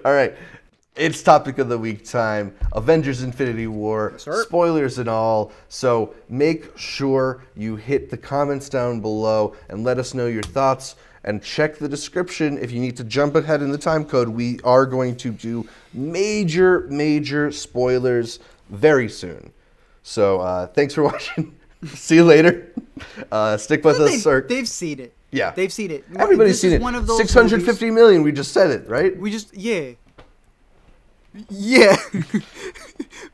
All right. It's topic of the week time. Avengers Infinity War, spoilers and all. So make sure you hit the comments down below and let us know your thoughts. And check the description if you need to jump ahead in the time code. We are going to do major spoilers very soon. So thanks for watching. See you later. Stick with us. They've seen it. Yeah. They've seen it. Everybody's seen it. 650 million. We just said it, right? Yeah.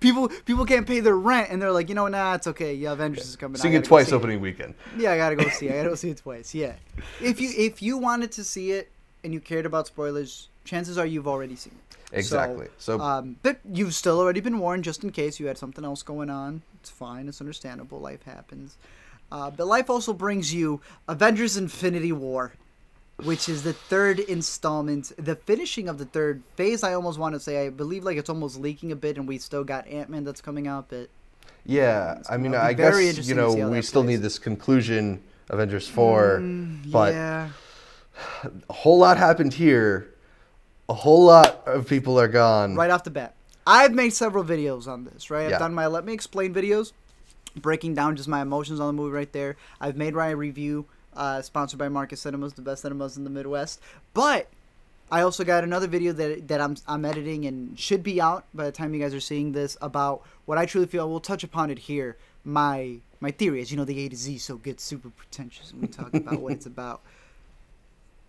people can't pay their rent, and they're like, you know, nah, it's okay. Yeah, Avengers is coming. Seeing it twice opening weekend. Yeah, I gotta go see it. I gotta go see it twice. Yeah. If you wanted to see it and you cared about spoilers, chances are you've already seen it. Exactly. But you've still already been warned, just in case you had something else going on. It's fine. It's understandable. Life happens. But life also brings you Avengers Infinity War, which is the third installment, the finishing of the third phase. I almost want to say, I believe like it's almost leaking a bit, and we still got Ant-Man that's coming out. But yeah, I mean, I guess we still need this conclusion, Avengers 4, but yeah. A whole lot happened here. A whole lot of people are gone. Right off the bat, I've made several videos on this. Right, Yeah. I've done my Let Me Explain videos, breaking down just my emotions on the movie right there. I've made my review. Sponsored by Marcus Cinemas, the best cinemas in the Midwest. But I also got another video that I'm editing and should be out by the time you guys are seeing this, about what I truly feel. We'll touch upon it here. My theory is, you know, the A to Z so gets super pretentious when we talk about what it's about.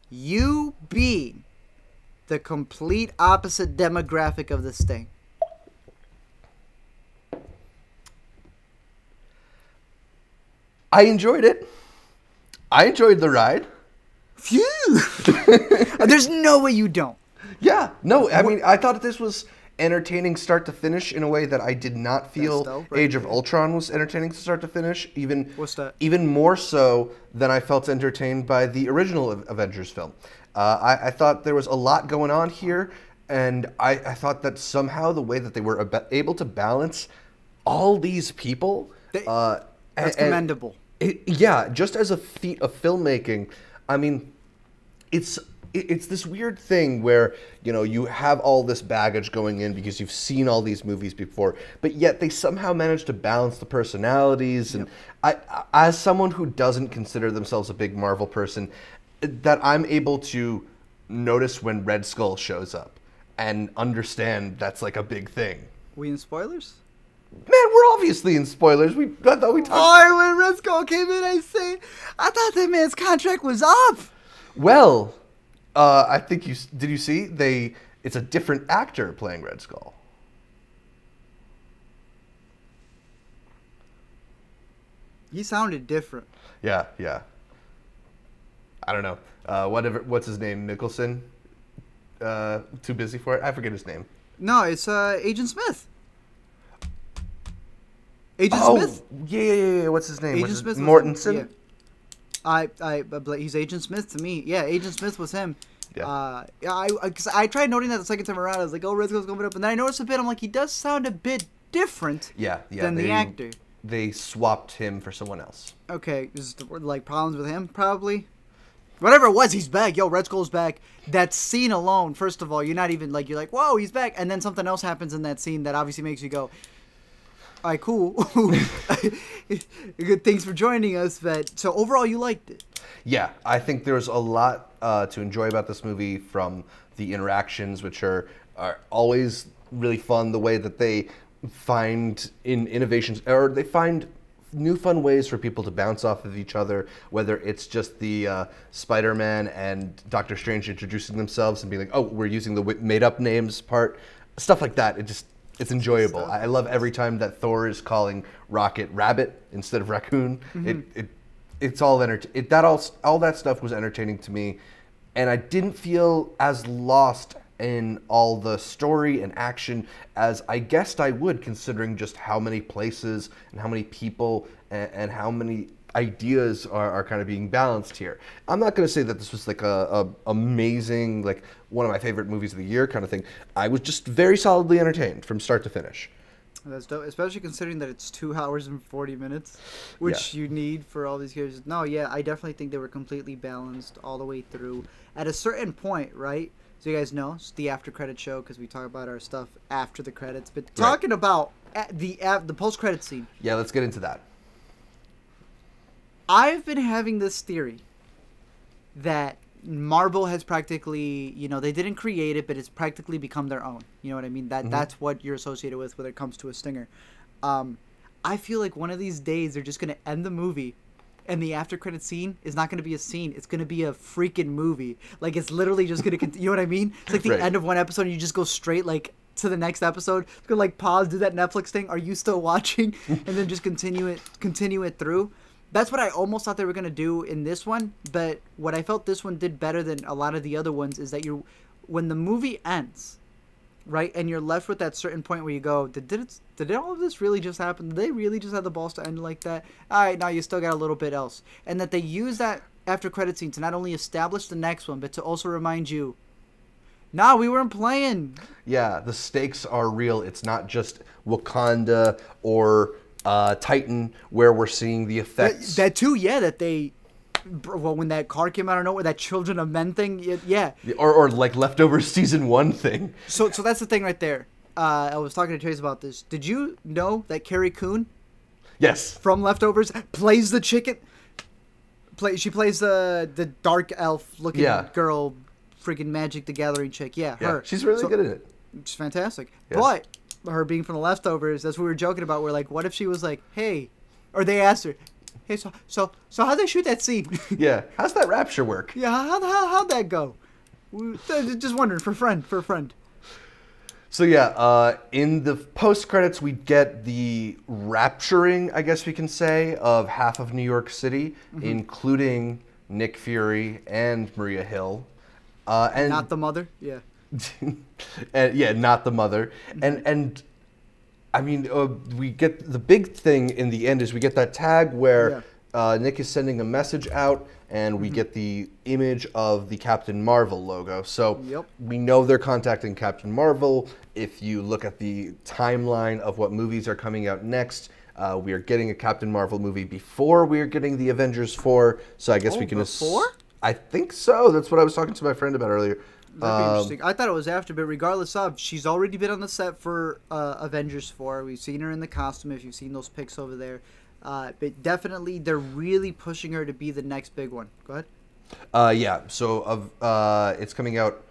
You being the complete opposite demographic of this thing. I enjoyed it. I enjoyed the ride. Phew! There's no way you don't. Yeah. No, I mean, I thought this was entertaining start to finish in a way that I did not feel Age of Ultron was entertaining start to finish. Even more so than I felt entertained by the original Avengers film. I thought there was a lot going on here, and I thought that somehow the way that they were able to balance all these people... That's commendable. Yeah, just as a feat of filmmaking, I mean, it's this weird thing where, you know, you have all this baggage going in because you've seen all these movies before, but yet they somehow manage to balance the personalities. And as someone who doesn't consider themselves a big Marvel person, that I'm able to notice when Red Skull shows up and understand that's like a big thing. We in spoilers? Man, we're obviously in spoilers. I thought we talked. Oh, when Red Skull came in, I thought that man's contract was up. Well, I think did you see it's a different actor playing Red Skull. He sounded different. Yeah. I don't know. What's his name? Nicholson? Too busy for it? I forget his name. No, it's Agent Smith. Agent Smith? Yeah. What's his name? Agent Smith. Mortensen? Yeah. He's Agent Smith to me. Yeah, Agent Smith was him. Yeah. Cause I tried noting that the second time around. I was like, oh, Red Skull's coming up. And then I noticed a bit. I'm like, he does sound a bit different than the actor. They swapped him for someone else. Okay. Is there, like, problems with him? Probably. Whatever it was, he's back. Yo, Red Skull's back. That scene alone, first of all, you're not even like, you're like, whoa, he's back. And then something else happens in that scene that obviously makes you go, all right, cool. Good, thanks for joining us. But so overall, you liked it. Yeah, I think there's a lot to enjoy about this movie, from the interactions, which are always really fun. The way that they find innovations, or they find new fun ways for people to bounce off of each other. Whether it's just the Spider-Man and Doctor Strange introducing themselves and being like, "Oh, we're using the made-up names" part, stuff like that. It's enjoyable. I love every time that Thor is calling Rocket Rabbit instead of Raccoon. It's all all that stuff was entertaining to me, and I didn't feel as lost in all the story and action as I guessed I would, considering just how many places and how many people and how many ideas are kind of being balanced here. I'm not going to say that this was like a amazing, like one of my favorite movies of the year kind of thing. I was just very solidly entertained from start to finish. That's dope, especially considering that it's 2 hours and 40 minutes, which you need for all these characters. No, yeah, I definitely think they were completely balanced all the way through. At a certain point, right, So you guys know it's the after credit show because we talk about our stuff after the credits. But talking about the post credit scene. Yeah, let's get into that. I've been having this theory that Marvel has practically, they didn't create it, but it's practically become their own. You know what I mean? That's what you're associated with when it comes to a stinger. I feel like one of these days they're just going to end the movie and the after credit scene is not going to be a scene. It's going to be a freaking movie. Like, it's literally just going to, you know what I mean? It's like the end of one episode and you just go straight, like, to the next episode. It's going to, like, pause, do that Netflix thing. Are you still watching? And then just continue it through. That's what I almost thought they were going to do in this one. But what I felt this one did better than a lot of the other ones is that when the movie ends, right, and you're left with that certain point where you go, did all of this really just happen? Did they really just have the balls to end like that? All right, now you still got a little bit else. And that they use that after credit scene to not only establish the next one, but to also remind you, nah, we weren't playing. Yeah, the stakes are real. It's not just Wakanda or Titan where we're seeing the effects. That too, yeah, that they... Well, when that car came out of nowhere, that Children of Men thing, yeah. Or like Leftovers season 1 thing. So that's the thing right there. I was talking to Chase about this. Did you know that Carrie Coon? Yes. From Leftovers plays the chicken. She plays the dark elf looking girl, freaking Magic the Gathering chick. Yeah, her. She's really good at it. It's fantastic. Yes. But her being from the Leftovers, that's what we were joking about. We're like, what if she was like, hey, or they asked her, hey, so how'd they shoot that scene? Yeah, how's that rapture work? Yeah, how'd that go? Just wondering for a friend. So yeah, in the post credits we get the rapturing, I guess we can say, of half of New York City, including Nick Fury and Maria Hill, and not the mother. Yeah. and not the mother, and. I mean, we get the big thing in the end is we get that tag where Nick is sending a message out, and we get the image of the Captain Marvel logo. So we know they're contacting Captain Marvel. If you look at the timeline of what movies are coming out next, we are getting a Captain Marvel movie before we are getting the Avengers 4. So I guess we can... Before? I think so. That's what I was talking to my friend about earlier. That'd be interesting. I thought it was after, but regardless of, she's already been on the set for Avengers 4. We've seen her in the costume, if you've seen those pics over there. But definitely, they're really pushing her to be the next big one. Go ahead. Yeah, so it's coming out...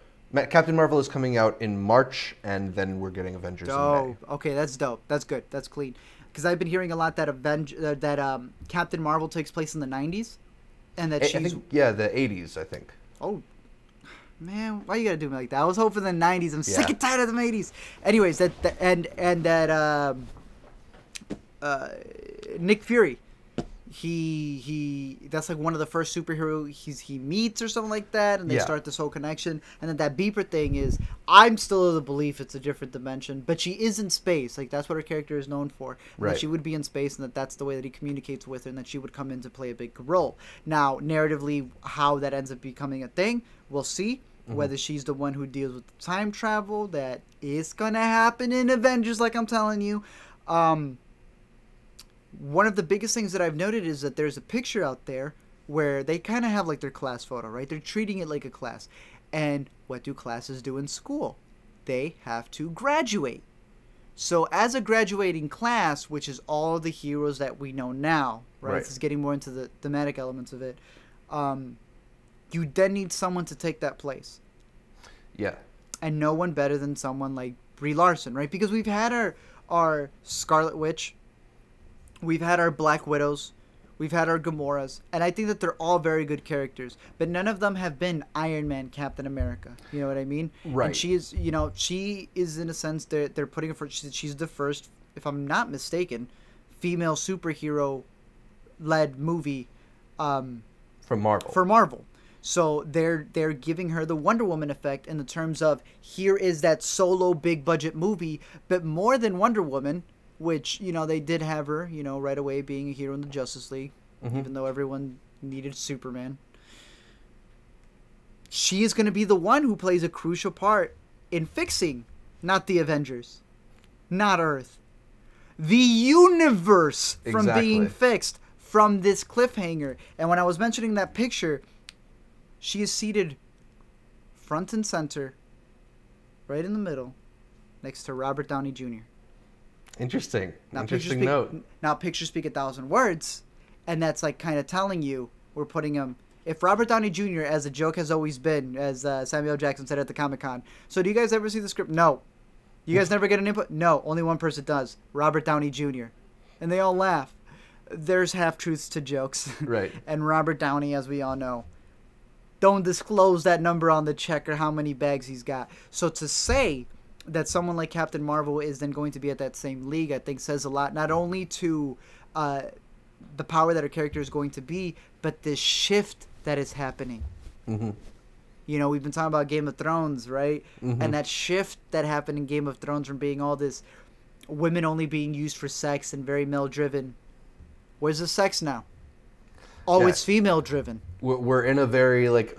Captain Marvel is coming out in March, and then we're getting Avengers in May. Okay, that's dope. That's good. That's clean. Because I've been hearing a lot that Captain Marvel takes place in the 90s, and that she's... I think, the 80s, I think. Oh, man, why you gotta do me like that? I was hoping the 90s. I'm sick and tired of the 80s. Anyways, Nick Fury, he that's like one of the first superhero he meets or something like that, and they start this whole connection. And then that beeper thing is, I'm still of the belief it's a different dimension, but she is in space. Like, that's what her character is known for. Right. That she would be in space, and that's the way that he communicates with her, and that she would come in to play a big role. Now, narratively, how that ends up becoming a thing, we'll see. Whether she's the one who deals with time travel, that is gonna happen in Avengers, like I'm telling you. One of the biggest things that I've noted is that there's a picture out there where they kind of have like their class photo, right? They're treating it like a class. And what do classes do in school? They have to graduate. So as a graduating class, which is all the heroes that we know now, right? This is getting more into the thematic elements of it. You then need someone to take that place. Yeah. And no one better than someone like Brie Larson, right? Because we've had our Scarlet Witch, we've had our Black Widows, we've had our Gamoras, and I think that they're all very good characters, but none of them have been Iron Man, Captain America. You know what I mean? Right. And she is in a sense, they're putting her for, she's the first, if I'm not mistaken, female superhero-led movie from Marvel. So they're giving her the Wonder Woman effect in the terms of, here is that solo big budget movie, but more than Wonder Woman, which, they did have her, right away being a hero in the Justice League, even though everyone needed Superman. She is going to be the one who plays a crucial part in fixing, not the Avengers, not Earth, the universe from being fixed from this cliffhanger. And when I was mentioning that picture, she is seated front and center, right in the middle, next to Robert Downey Jr. Interesting. Now, Interesting note. Now, pictures speak 1,000 words, and that's like kind of telling you we're putting him. If Robert Downey Jr., as a joke has always been, as Samuel L. Jackson said at the Comic-Con. So, do you guys ever see the script? No. You guys never get an input? No. Only one person does. Robert Downey Jr. And they all laugh. There's half-truths to jokes. Right. And Robert Downey, as we all know, don't disclose that number on the check or how many bags he's got. So to say that someone like Captain Marvel is then going to be at that same league, I think says a lot, not only to the power that her character is going to be, but the shift that is happening. Mm-hmm. You know, we've been talking about Game of Thrones, right? Mm-hmm. And that shift that happened in Game of Thrones from being all this women only being used for sex and very male-driven. Where's the sex now? Oh, Yeah. it's female-driven. We're in a very, like,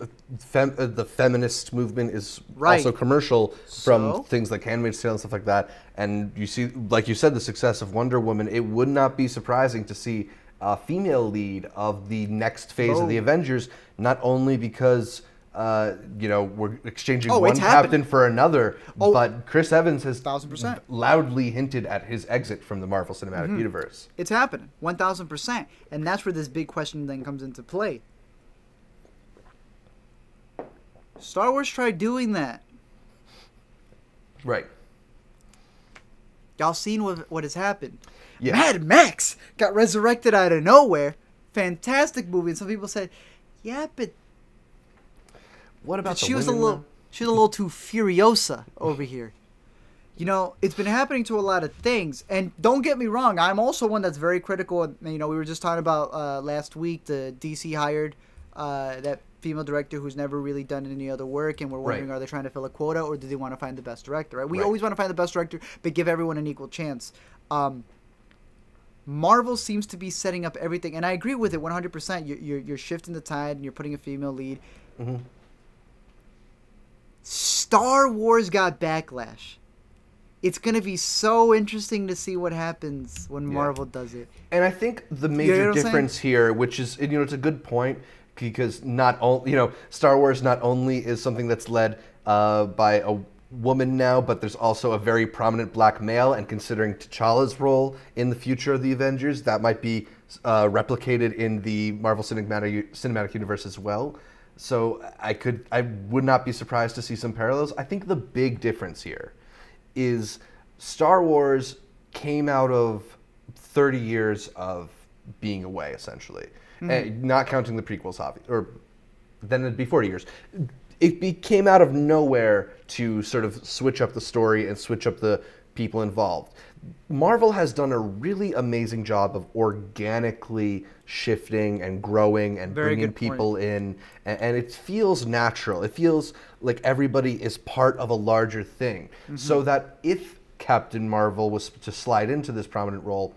the feminist movement is Right. also commercial from So? things like Handmaid's Tale and stuff like that. And you see, like you said, the success of Wonder Woman. It would not be surprising to see a female lead of the next phase of the Avengers, not only because we're exchanging one it's happening. captain for another, but Chris Evans has 1,000%. loudly hinted at his exit from the Marvel Cinematic Universe. It's happening, 1,000%. And that's where this big question then comes into play. Star Wars tried doing that. Right. Y'all seen what has happened. Yeah. Mad Max got resurrected out of nowhere. Fantastic movie. And some people said, yeah, but What about she the was a women, little though? she was a little too furiosa over here. You know, it's been happening to a lot of things. And don't get me wrong, I'm also one that's very critical. You know, we were just talking about last week, the DC hired that female director who's never really done any other work, and we're wondering, are they trying to fill a quota, or do they want to find the best director, right? We always want to find the best director, but give everyone an equal chance. Marvel seems to be setting up everything, and I agree with it 100%. You're shifting the tide, and you're putting a female lead. Mm-hmm. Star Wars got backlash. It's going to be so interesting to see what happens when Marvel does it. And I think the major difference here, which is, it's a good point, because not only, Star Wars not only is something that's led by a woman now, but there's also a very prominent black male, and considering T'Challa's role in the future of the Avengers, that might be replicated in the Marvel Cinematic Universe as well. So I would not be surprised to see some parallels. I think the big difference here is Star Wars came out of 30 years of being away, essentially. And not counting the prequels, or then it'd be 40 years. It came out of nowhere to sort of switch up the story and switch up the people involved. Marvel has done a really amazing job of organically shifting and growing and bringing people in, and it feels natural. It feels like everybody is part of a larger thing. So that if Captain Marvel was to slide into this prominent role,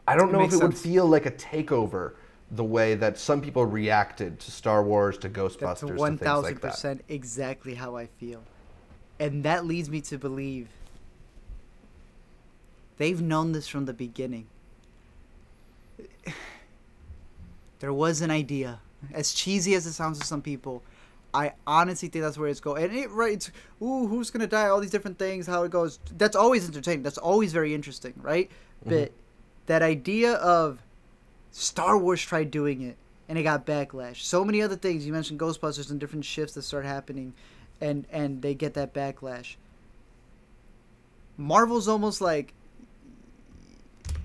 I don't know if it would feel like a takeover the way that some people reacted to Star Wars, to Ghostbusters, That's to things like that. 1,000% exactly how I feel. And that leads me to believe they've known this from the beginning. There was an idea. As cheesy as it sounds to some people, I honestly think that's where it's going. And it's who's going to die, all these different things, how it goes. That's always entertaining. That's always very interesting, right? But that idea of Star Wars tried doing it, and it got backlash. So many other things. You mentioned Ghostbusters and different shifts that start happening, and they get that backlash. Marvel's almost like,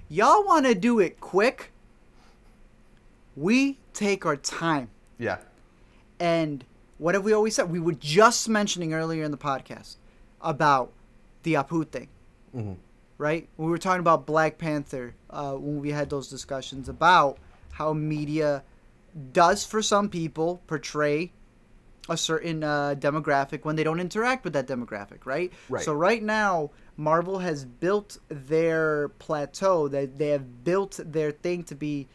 y'all want to do it quick? We take our time. Yeah. And what have we always said? We were just mentioning earlier in the podcast about the Apu thing. Right? We were talking about Black Panther when we had those discussions about how media does, for some people, portray a certain demographic when they don't interact with that demographic, right? So right now, Marvel has built their plateau, that they have built their thing to be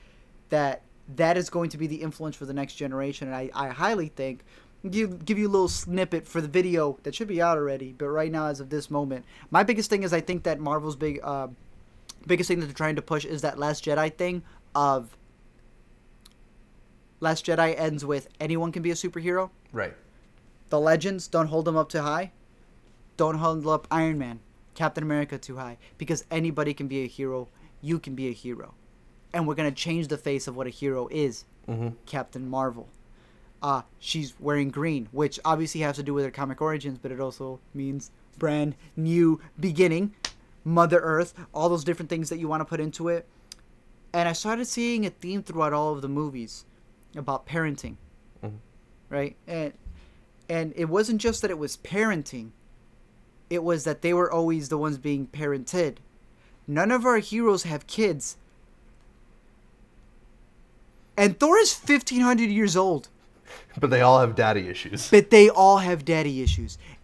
that is going to be the influence for the next generation. And I highly think, give you a little snippet for the video that should be out already, but right now, as of this moment, my biggest thing is I think that Marvel's biggest thing that they're trying to push is that Last Jedi thing of Last Jedi ends with anyone can be a superhero. Right. The legends, don't hold them up too high. Don't hold up Iron Man, Captain America too high. Because anybody can be a hero. You can be a hero. And we're going to change the face of what a hero is. Captain Marvel. She's wearing green, which obviously has to do with her comic origins, but it also means brand new beginning. Mother Earth, all those different things that you want to put into it. And I started seeing a theme throughout all of the movies about parenting. Right? And it wasn't just that it was parenting. It was that they were always the ones being parented. None of our heroes have kids. And Thor is 1,500 years old. But they all have daddy issues. And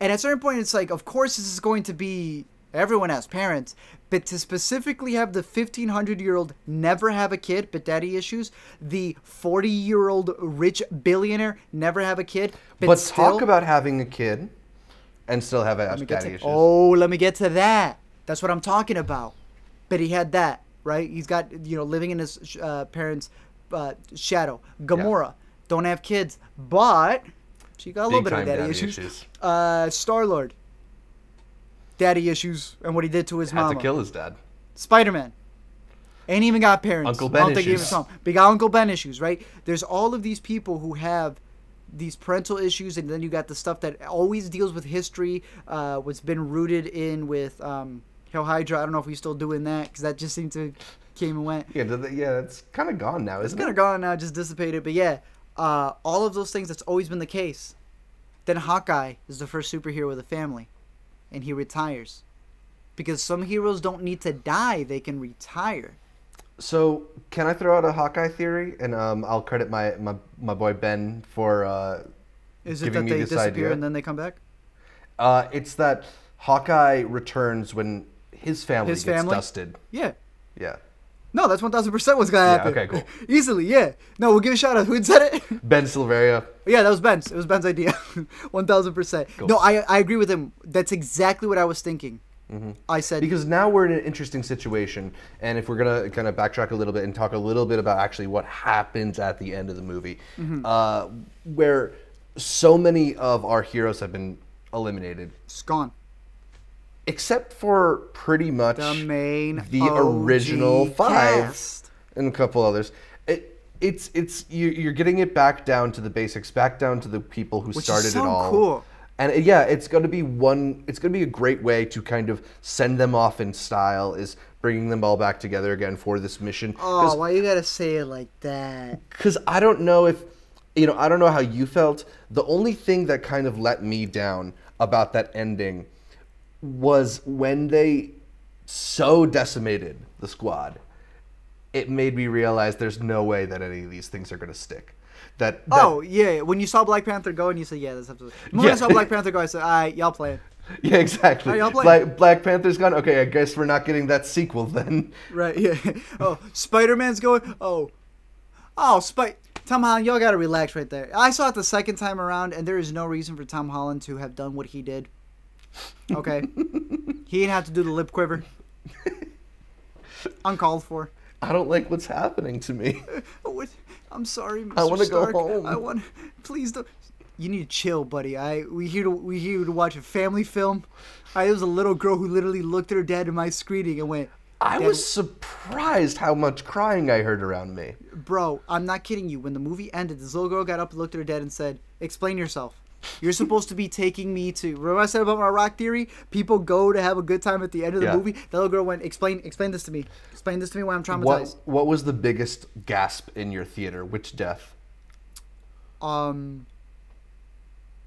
at a certain point, it's like, of course this is going to be... Everyone has parents. But to specifically have the 1,500-year-old never have a kid, but daddy issues. The 40-year-old rich billionaire never have a kid. But still, talk about having a kid and still have daddy issues. Oh, let me get to that. That's what I'm talking about. But he had that, right? He's got, living in his parents' shadow. Gamora, don't have kids, but she got a little bit of daddy issues. Star-Lord, daddy issues, and what he did to his mama. Had to kill his dad. Spider-Man, ain't even got parents. Uncle Ben issues. But he got Uncle Ben issues, right? There's all of these people who have these parental issues, and then you got the stuff that always deals with history, what's been rooted in with Hail Hydra. I don't know if we're still doing that, because that just seemed to came and went. Yeah, it's kind of gone now, isn't it? It's kind of gone now, just dissipated. But yeah, all of those things, that's always been the case. Then Hawkeye is the first superhero with a family, and he retires. Because some heroes don't need to die, they can retire. So, can I throw out a Hawkeye theory? And I'll credit my boy Ben for Is it giving that me they this disappear idea. and then they come back? It's that Hawkeye returns when his family gets dusted. Yeah. Yeah. No, that's 1,000% what's going to happen. Okay, cool. Easily, yeah. No, we'll give a shout out. Who said it? Ben Silveria. Yeah, that was Ben's. It was Ben's idea. 1,000%. Cool. No, I agree with him. That's exactly what I was thinking. I said... Because now we're in an interesting situation, and if we're going to kind of backtrack a little bit and talk a little bit about actually what happens at the end of the movie, where so many of our heroes have been eliminated. It's gone. Except for pretty much the original OG 5 cast. And a couple others. You're getting it back down to the basics, back down to the people who started is so it all. Cool. And it's going to be a great way to kind of send them off in style, is bringing them all back together again for this mission. Oh, why you gotta say it like that? Because I don't know I don't know how you felt. The only thing that kind of let me down about that ending was when they so decimated the squad. It made me realize there's no way that any of these things are going to stick. Yeah. When you saw Black Panther go, and you said, yeah, that's absolutely... When I saw Black Panther go, I said, all right, y'all playing. Yeah, exactly. Y'all playing. Black Panther's gone. Okay, I guess we're not getting that sequel then. Right, yeah. Oh, Spider-Man's going. Tom Holland, y'all got to relax right there. I saw it the second time around, and there is no reason for Tom Holland to have done what he did. Okay? He didn't have to do the lip quiver. Uncalled for. I don't like what's happening to me. I'm sorry, Mr. I want to go Stark. home. Please don't. You need to chill, buddy. We here to watch a family film. There was a little girl who literally looked at her dad in my screening and went... I was surprised how much crying I heard around me. Bro, I'm not kidding you. When the movie ended, this little girl got up and looked at her dad and said, explain yourself. You're supposed to be taking me to... Remember I said about my rock theory? People go to have a good time at the end of the movie. The little girl went, explain this to me. Explain this to me why I'm traumatized. What was the biggest gasp in your theater? Which death?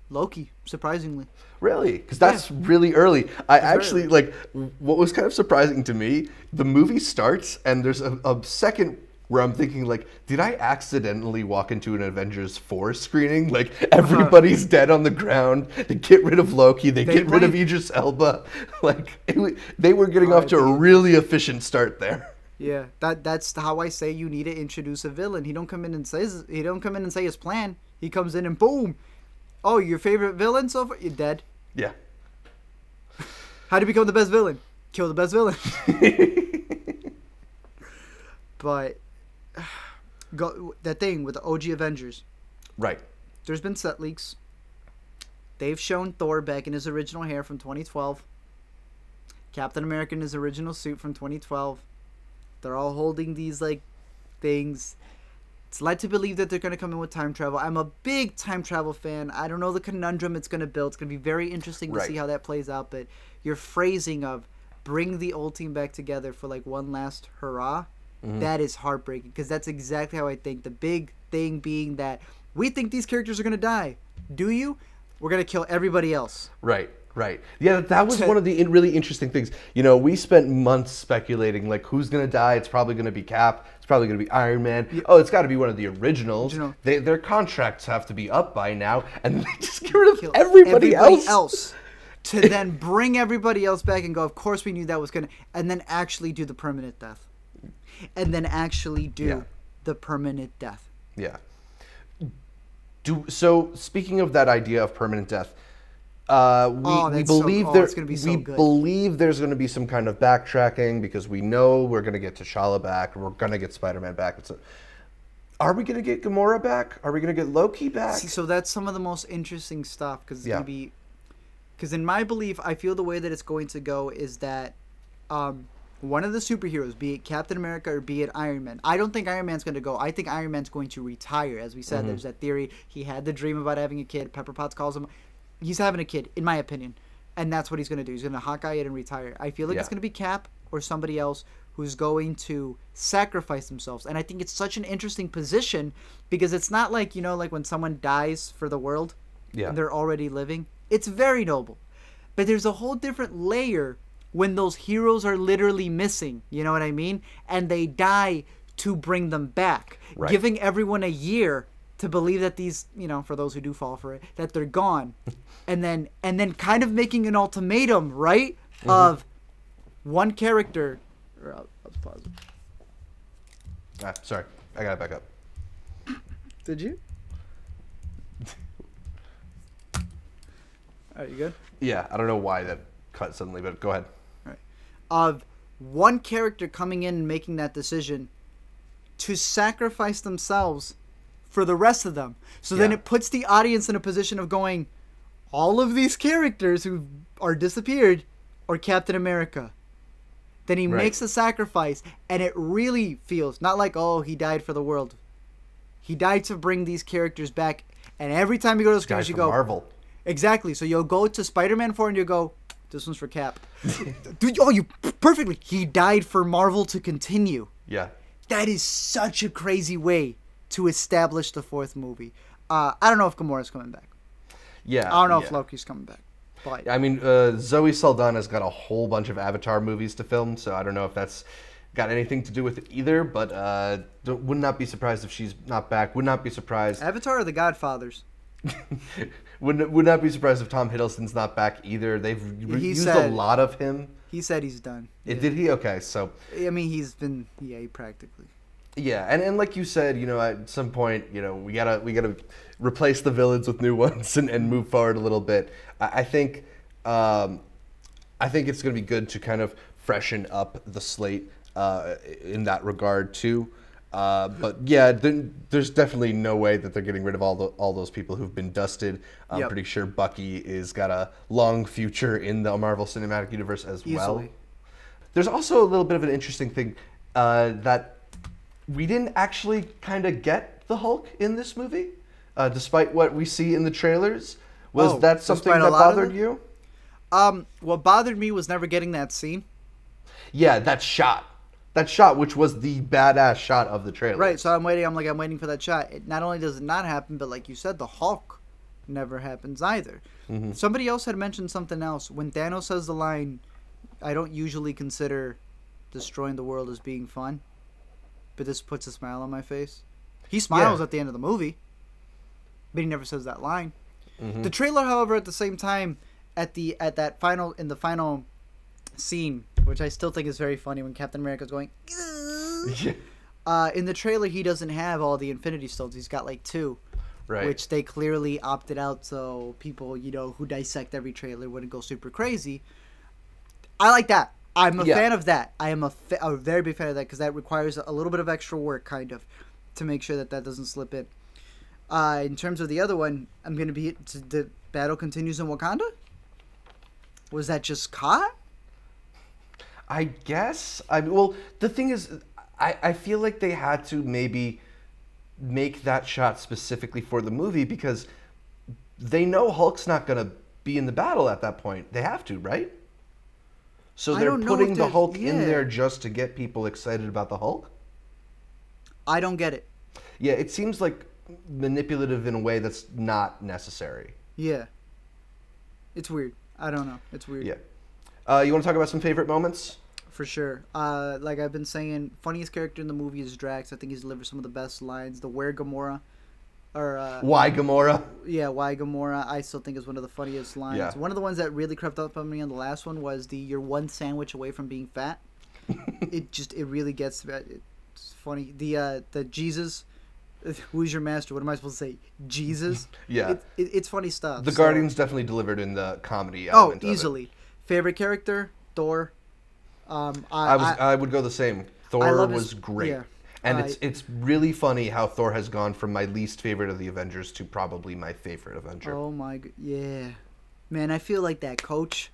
Loki, surprisingly. Really? Because that's really early. What was kind of surprising to me, the movie starts and there's a second where I'm thinking, like, did I accidentally walk into an Avengers 4 screening? Like, everybody's dead on the ground. They get rid of Loki. They get rid of Idris Elba. Like, they were getting off to a really efficient start there. Yeah, that's how I say you need to introduce a villain. He don't come in and say his plan. He comes in and boom. Oh, your favorite villain so far? You're dead. Yeah. How do you become the best villain? Kill the best villain. But that thing with the OG Avengers. Right. There's been set leaks. they've shown Thor back in his original hair from 2012. Captain America in his original suit from 2012. They're all holding these like things. It's led to believe that they're going to come in with time travel. I'm a big time travel fan. I don't know the conundrum it's going to build. It's going to be very interesting to see how that plays out. But your phrasing of bring the old team back together for like one last hurrah, that is heartbreaking, because that's exactly how I think. The big thing being that we think these characters are going to die. Do you? We're going to kill everybody else. Right. Yeah, that was one of the really interesting things. You know, we spent months speculating, like, who's going to die? It's probably going to be Cap. It's probably going to be Iron Man. Yeah. Oh, it's got to be one of the originals. Their contracts have to be up by now. And they just get rid of everybody else. To then bring everybody else back and go, of course we knew that was going to... And then actually do the permanent death. And then actually do the permanent death. Yeah. So, speaking of that idea of permanent death... we believe there's going to be some kind of backtracking, because we know we're going to get T'Challa back, we're going to get Spider-Man back. Are we going to get Gamora back? Are we going to get Loki back? See, so that's some of the most interesting stuff, because it's going to be... Because in my belief, I feel the way that it's going to go is that one of the superheroes, be it Captain America or be it Iron Man, I don't think Iron Man's going to go. I think Iron Man's going to retire. As we said, there's that theory. He had the dream about having a kid. Pepper Potts calls him... He's having a kid, in my opinion, and that's what he's going to do. He's going to Hawkeye it and retire. I feel like it's going to be Cap or somebody else who's going to sacrifice themselves, and I think it's such an interesting position, because it's not like, you know, like when someone dies for the world and they're already living. It's very noble, but there's a whole different layer when those heroes are literally missing, you know what I mean, and they die to bring them back, giving everyone a year to believe that these, you know, for those who do fall for it, that they're gone. And then kind of making an ultimatum, right? Of one character. I'll pause it. Sorry, I gotta back up. Did you? Are you good? Yeah, I don't know why that cut suddenly, but go ahead. All right. Of one character coming in and making that decision to sacrifice themselves for the rest of them. So then it puts the audience in a position of going, all of these characters who are disappeared are Captain America. Then he makes the sacrifice, and it really feels not like, oh, he died for the world. He died to bring these characters back, and every time you go to the screens, you go... Marvel. Exactly. So you'll go to Spider-Man 4 and you go, this one's for Cap. Dude, you perfectly. He died for Marvel to continue. Yeah. That is such a crazy way to establish the fourth movie. I don't know if Gamora's coming back. Yeah. I don't know if Loki's coming back. But I mean, Zoe Saldana's got a whole bunch of Avatar movies to film, so I don't know if that's got anything to do with it either, but would not be surprised if she's not back. Would not be surprised. Avatar or The Godfathers? would not be surprised if Tom Hiddleston's not back either. They've used a lot of him. He said he's done. Did he? Okay, so... I mean, he's been... Yeah, practically... Yeah, and like you said, you know, at some point, you know, we gotta replace the villains with new ones and move forward a little bit. I think it's gonna be good to kind of freshen up the slate in that regard too. But yeah, there's definitely no way that they're getting rid of all those people who've been dusted. I'm pretty sure Bucky is got a long future in the Marvel Cinematic Universe as well. There's also a little bit of an interesting thing that we didn't actually kind of get the Hulk in this movie, despite what we see in the trailers. Was that something that bothered you? What bothered me was never getting that scene. Yeah, that shot, which was the badass shot of the trailer. Right. So I'm waiting for that shot. It not only does it not happen, but like you said, the Hulk never happens either. Somebody else had mentioned something else when Thanos says the line, "I don't usually consider destroying the world as being fun, but this puts a smile on my face." He smiles at the end of the movie, but he never says that line. The trailer, however, at the same time, in the final scene, which I still think is very funny when Captain America's going, in the trailer he doesn't have all the Infinity Stones. He's got like 2, which they clearly opted out so people, you know, who dissect every trailer wouldn't go super crazy. I like that. I'm a fan of that. I am a very big fan of that because that requires a little bit of extra work, kind of, to make sure that doesn't slip in. In terms of the other one, I'm going to be battle continues in Wakanda? Was that just caught? I guess. Well, the thing is, I feel like they had to maybe make that shot specifically for the movie because they know Hulk's not going to be in the battle at that point. They have to, right? So they're putting the Hulk in there just to get people excited about the Hulk? I don't get it. Yeah, it seems like manipulative in a way that's not necessary. Yeah. It's weird. I don't know. It's weird. Yeah. You want to talk about some favorite moments? For sure. Like I've been saying, funniest character in the movie is Drax. I think he's delivered some of the best lines. The Where Gamora. Why Gamora? Yeah, Why Gamora, I still think is one of the funniest lines. Yeah. One of the ones that really crept up on me on the last one was the "You're one sandwich away from being fat." it really gets. It's funny. The Jesus, who's your master? What am I supposed to say? Jesus. Yeah. It's funny stuff. The Guardians definitely delivered in the comedy element. Oh, easily. Favorite character, Thor. I would go the same. Thor was great. Yeah. And it's really funny how Thor has gone from my least favorite of the Avengers to probably my favorite Avenger. Oh my god, yeah, man! I feel like that coach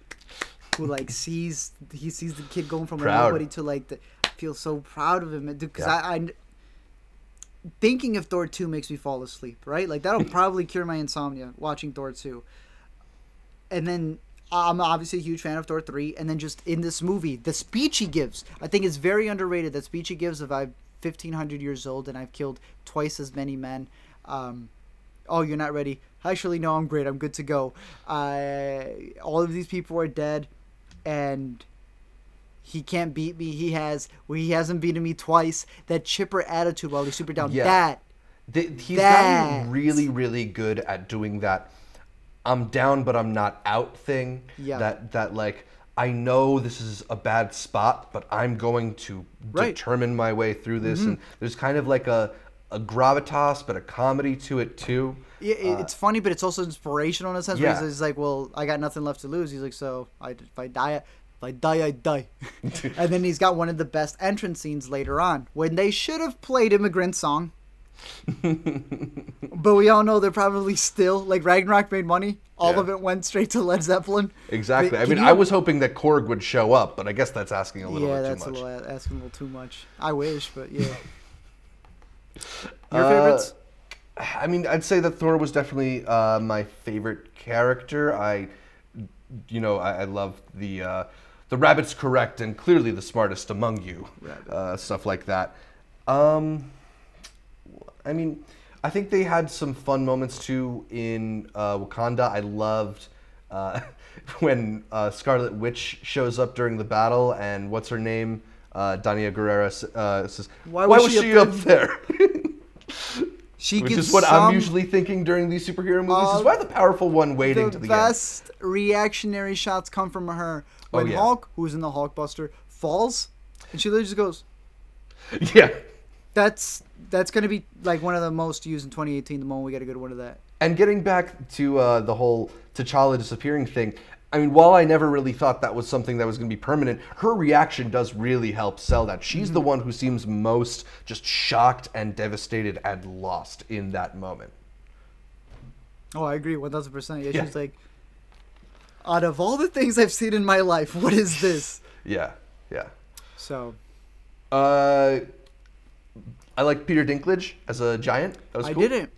who like sees the kid going from nobody to like I feel so proud of him, dude. Because I thinking of Thor 2 makes me fall asleep, right? Like that'll probably cure my insomnia watching Thor 2. And then I'm obviously a huge fan of Thor 3, and then just in this movie, the speech he gives, I think it's very underrated. That speech he gives of 1,500 years old and I've killed twice as many men. Oh, you're not ready. Actually, no, I'm great. I'm good to go. All of these people are dead, and he can't beat me. He hasn't beaten me twice. That chipper attitude while he's super down. Yeah. He's gotten really, really good at doing that. I'm down, but I'm not out thing. Yeah. That like. I know this is a bad spot, but I'm going to determine my way through this. And there's kind of like a gravitas, but a comedy to it too. Yeah, it's funny, but it's also inspirational in a sense. Yeah. Where he's like, well, I got nothing left to lose. He's like, so if I die, I die. And then he's got one of the best entrance scenes later on when they should have played Immigrant Song. But we all know they're probably still like Ragnarok made money. All of it went straight to Led Zeppelin. Exactly. I mean, I was hoping that Korg would show up, but I guess that's asking a little bit too much. Yeah, that's asking a little too much. I wish, but yeah. Your favorites? I mean, I'd say that Thor was definitely my favorite character. I love the rabbit's correct and clearly the smartest among you. Stuff like that. I mean, I think they had some fun moments too in Wakanda. I loved when Scarlet Witch shows up during the battle, and what's her name? Dania Guerrera says, "Why was she up there?" Which is what I'm usually thinking during these superhero movies. Is why the powerful one waiting to the end. The best reactionary shots come from her when Hulk, who's in the Hulkbuster, falls, and she literally just goes, "Yeah." That's going to be like one of the most used in 2018. The moment we get a good one of that. And getting back to the whole T'Challa disappearing thing, I mean, while I never really thought that was something that was going to be permanent, her reaction does really help sell that. She's the one who seems most just shocked and devastated and lost in that moment. Oh, I agree 1,000%. Yeah, she's like, out of all the things I've seen in my life, what is this? Yeah. So. I like Peter Dinklage as a giant. That was cool. I didn't.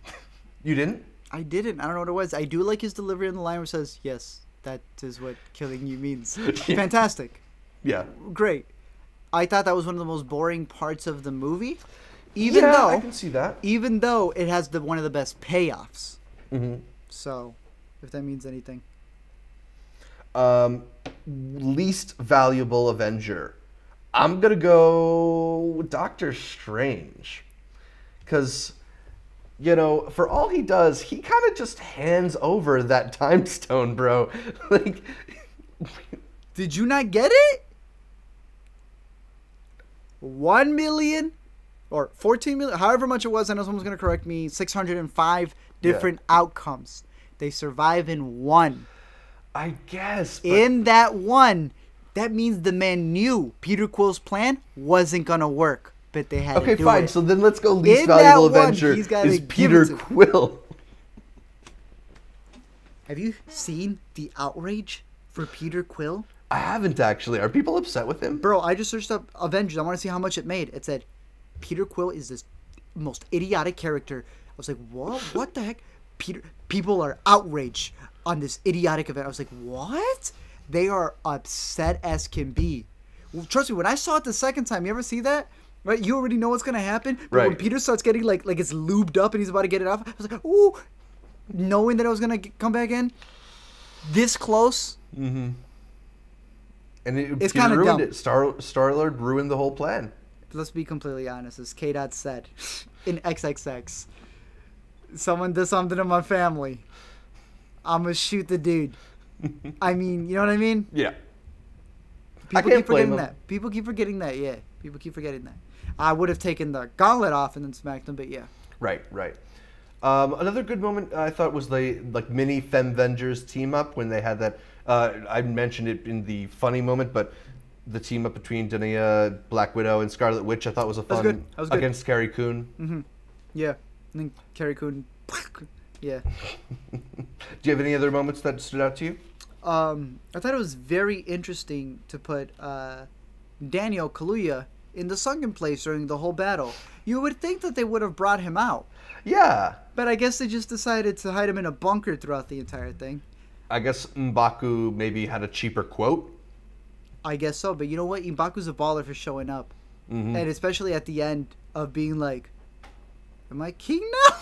You didn't? I didn't. I don't know what it was. I do like his delivery on the line where it says, "Yes, that is what killing you means." Fantastic. Yeah. Great. I thought that was one of the most boring parts of the movie. Even though I can see that. Even though it has one of the best payoffs. So, if that means anything. Least valuable Avenger. I'm going to go Doctor Strange. Because, for all he does, he kind of just hands over that time stone, bro. Like, did you not get it? 1 million or 14 million, however much it was. I know someone's going to correct me. 605 different outcomes. They survive in one. I guess. But in that one, that means the man knew Peter Quill's plan wasn't going to work, but they had to do it. Okay, fine. So then let's go least valuable Avenger is Peter Quill. Have you seen the outrage for Peter Quill? I haven't actually. Are people upset with him? Bro, I just searched up Avengers. I want to see how much it made. It said, Peter Quill is this most idiotic character. I was like, what? What the heck? People are outraged on this idiotic event. I was like, what? They are upset as can be. Well, trust me, when I saw it the second time, you ever see that? Right? You already know what's going to happen. But right. When Peter starts getting like it's lubed up and he's about to get it off, I was like, ooh. Knowing that I was going to come back in this close. Mm-hmm. And it's kind of dumb. It. Star-Lord ruined the whole plan. Let's be completely honest. As K-Dot said in XXX, someone does something to my family, I'm going to shoot the dude. I mean, you know what I mean? Yeah. People keep forgetting that. People keep forgetting that, yeah. People keep forgetting that. I would have taken the gauntlet off and then smacked him, but yeah. Right. Another good moment I thought was the mini Femvengers team up when they had that. I mentioned it in the funny moment, but the team up between Dania, Black Widow, and Scarlet Witch I thought was a fun. That was good. Against Carrie Coon. Mm-hmm. Yeah, I think Carrie Coon. Yeah. Do you have any other moments that stood out to you? I thought it was very interesting to put Daniel Kaluuya in the sunken place during the whole battle. You would think that they would have brought him out. Yeah. But I guess they just decided to hide him in a bunker throughout the entire thing. I guess M'Baku maybe had a cheaper quote. I guess so, but you know what? M'Baku's a baller for showing up. Mm-hmm. And especially at the end of being like, am I king now?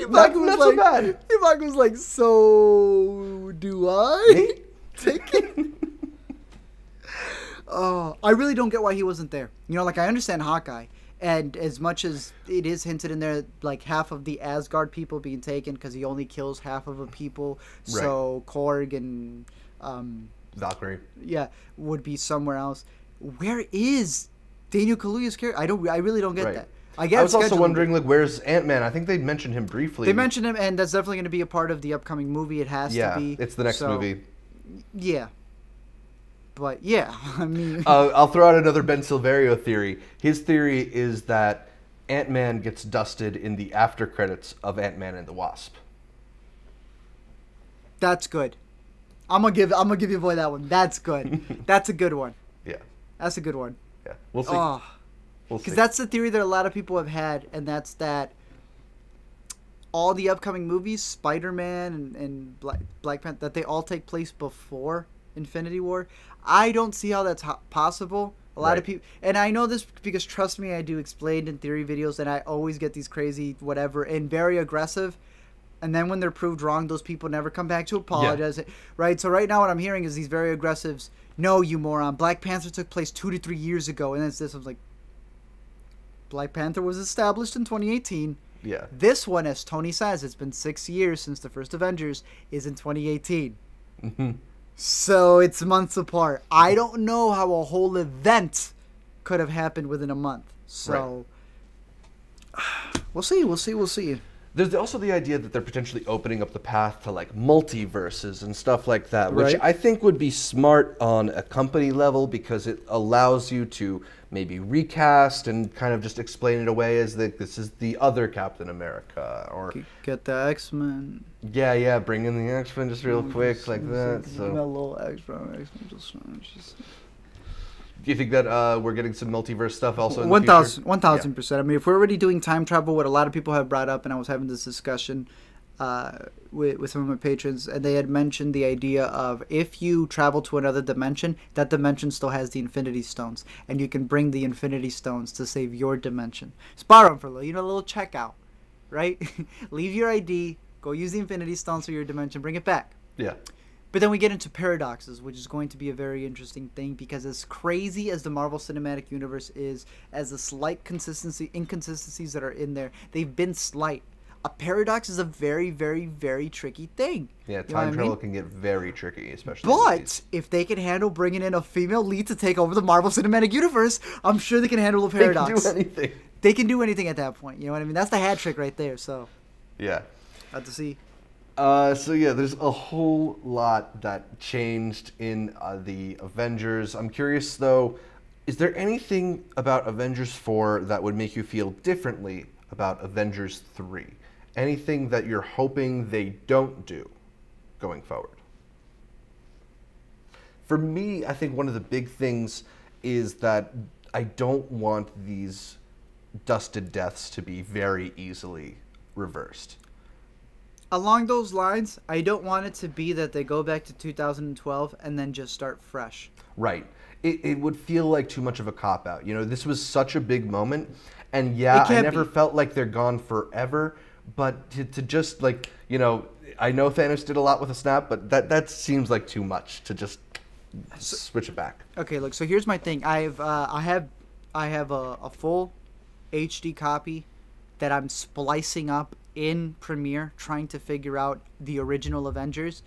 Not so bad. M'Baku was like, so do I take it? Oh, I really don't get why he wasn't there. You know, like I understand Hawkeye. And as much as it is hinted in there, like half of the Asgard people being taken because he only kills half of the people. Right. So Korg and Valkyrie, would be somewhere else. Where is Daniel Kaluuya's character? I really don't get that. I was also wondering, like, where's Ant-Man? I think they mentioned him briefly. They mentioned him, and that's definitely going to be a part of the upcoming movie. It has to be. Yeah, it's the next movie. Yeah. But yeah, I mean, I'll throw out another Ben Silverio theory. His theory is that Ant-Man gets dusted in the after credits of Ant-Man and the Wasp. That's good. I'm gonna give you boy that one. That's good. That's a good one. Yeah, that's a good one. Yeah, we'll see. We'll see. Because that's the theory that a lot of people have had, and that's that all the upcoming movies, Spider-Man and Black Panther, that they all take place before Infinity War. I don't see how that's possible. A lot of people, and I know this because trust me, I do explained in theory videos, and I always get these crazy whatever and very aggressive. And then when they're proved wrong, those people never come back to apologize. Yeah. Right? So right now what I'm hearing is these very aggressives, no, you moron, Black Panther took place 2 to 3 years ago. And it's this, I was like, Black Panther was established in 2018. Yeah. This one, as Tony says, it's been 6 years since the first Avengers, is in 2018. Mm-hmm. So it's months apart. I don't know how a whole event could have happened within a month. So we'll see. There's also the idea that they're potentially opening up the path to like multiverses and stuff like that, which I think would be smart on a company level because it allows you to maybe recast and kind of just explain it away as this is the other Captain America, or get the X-Men. Yeah, bring in the X-Men just real quick like that. So a little X-Men just. Do you think that we're getting some multiverse stuff also in the future? 1,000%. I mean, if we're already doing time travel, what a lot of people have brought up, and I was having this discussion with some of my patrons, and they had mentioned the idea of if you travel to another dimension, that dimension still has the Infinity Stones, and you can bring the Infinity Stones to save your dimension. Just borrow them for a little checkout, right? Leave your ID, go use the Infinity Stones for your dimension, bring it back. Yeah. But then we get into paradoxes, which is going to be a very interesting thing because as crazy as the Marvel Cinematic Universe is, as the slight inconsistencies that are in there, they've been slight. A paradox is a very, very, very tricky thing. Yeah, time travel can get very tricky, especially. But if they can handle bringing in a female lead to take over the Marvel Cinematic Universe, I'm sure they can handle a paradox. They can do anything. They can do anything at that point. You know what I mean? That's the hat trick right there. So. Yeah. Have to see. There's a whole lot that changed in the Avengers. I'm curious, though, is there anything about Avengers 4 that would make you feel differently about Avengers 3? anything that you're hoping they don't do going forward. For me, I think one of the big things is that I don't want these dusted deaths to be very easily reversed. Along those lines, I don't want it to be that they go back to 2012 and then just start fresh. Right. It would feel like too much of a cop-out. You know, this was such a big moment, and yeah, I never felt like they're gone forever, but to just, like, you know, I know Thanos did a lot with a snap, but that seems like too much to just switch it back. Okay, look, so here's my thing. I have a full HD copy that I'm splicing up in Premiere, trying to figure out the original Avengers,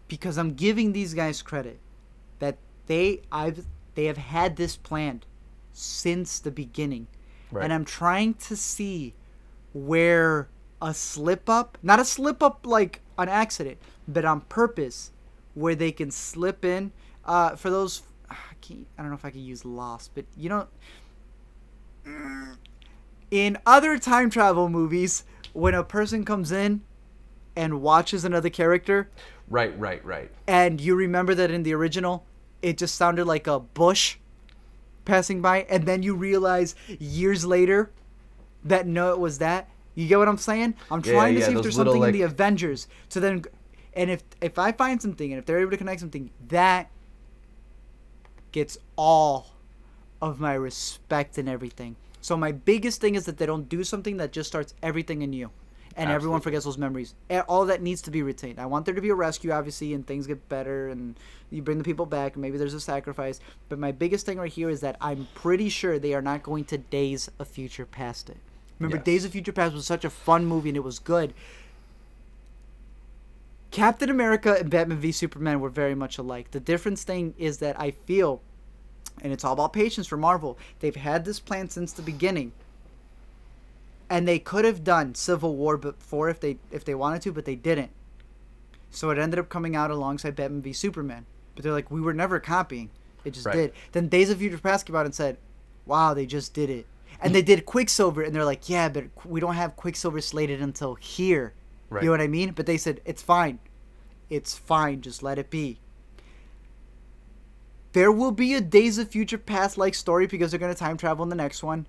because I'm giving these guys credit that they have had this planned since the beginning. Right. And I'm trying to see where a slip up, not a slip up like an accident, but on purpose, where they can slip in. For those, I don't know if I can use Lost, but you know, in other time travel movies, when a person comes in and watches another character, right, and you remember that in the original, it just sounded like a bush passing by, and then you realize years later that no, it was that. You get what I'm saying? I'm trying to see if there's something in the Avengers. So then, and if I find something, and if they're able to connect something, that gets all of my respect and everything. So my biggest thing is that they don't do something that just starts everything anew, and everyone forgets those memories. All that needs to be retained. I want there to be a rescue, obviously, and things get better, and you bring the people back, and maybe there's a sacrifice. But my biggest thing right here is that I'm pretty sure they are not going to Days of Future Past it. Remember, yes. Days of Future Past was such a fun movie, and it was good. Captain America and Batman v Superman were very much alike. The difference thing is that I feel, and it's all about patience for Marvel, they've had this plan since the beginning. And they could have done Civil War before if they wanted to, but they didn't. So it ended up coming out alongside Batman v Superman. But they're like, we were never copying. It just did. Then Days of Future Past came out and said, wow, they just did it. And they did Quicksilver, and they're like, yeah, but we don't have Quicksilver slated until here. Right. You know what I mean? But they said, it's fine. It's fine. Just let it be. There will be a Days of Future Past-like story because they're going to time travel in the next one.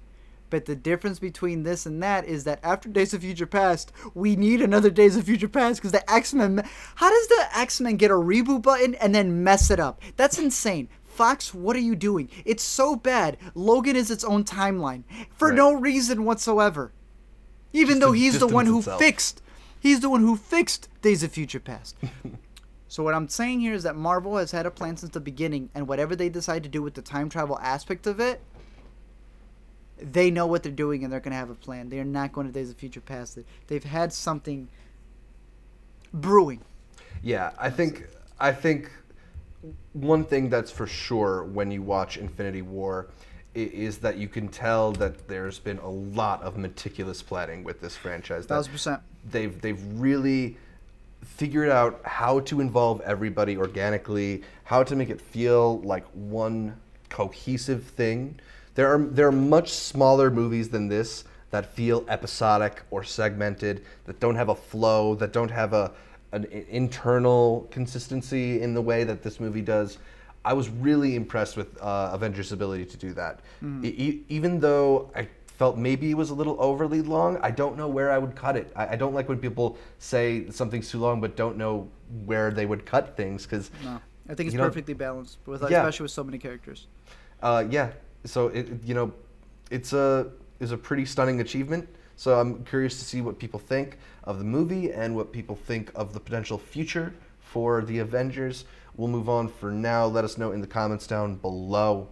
But the difference between this and that is that after Days of Future Past, we need another Days of Future Past because the X-Men... How does the X-Men get a reboot button and then mess it up? That's insane. Fox, what are you doing? It's so bad. Logan is its own timeline for no reason whatsoever. Even though he's the one who fixed... He's the one who fixed Days of Future Past. So what I'm saying here is that Marvel has had a plan since the beginning, and whatever they decide to do with the time travel aspect of it, they know what they're doing, and they're going to have a plan. They are not going to Days of Future Past. They've had something brewing. Yeah, I think one thing that's for sure when you watch Infinity War is that you can tell that there's been a lot of meticulous planning with this franchise. 1,000%. They've really figured out how to involve everybody organically, how to make it feel like one cohesive thing. There are much smaller movies than this that feel episodic or segmented, that don't have a flow, that don't have an internal consistency in the way that this movie does. I was really impressed with Avengers' ability to do that. Even though I felt maybe it was a little overly long, I don't know where I would cut it. I don't like when people say something's too long but don't know where they would cut things. No, I think it's perfectly balanced, especially with so many characters. Yeah, so it's a pretty stunning achievement. So I'm curious to see what people think of the movie and what people think of the potential future for the Avengers. We'll move on for now. Let us know in the comments down below.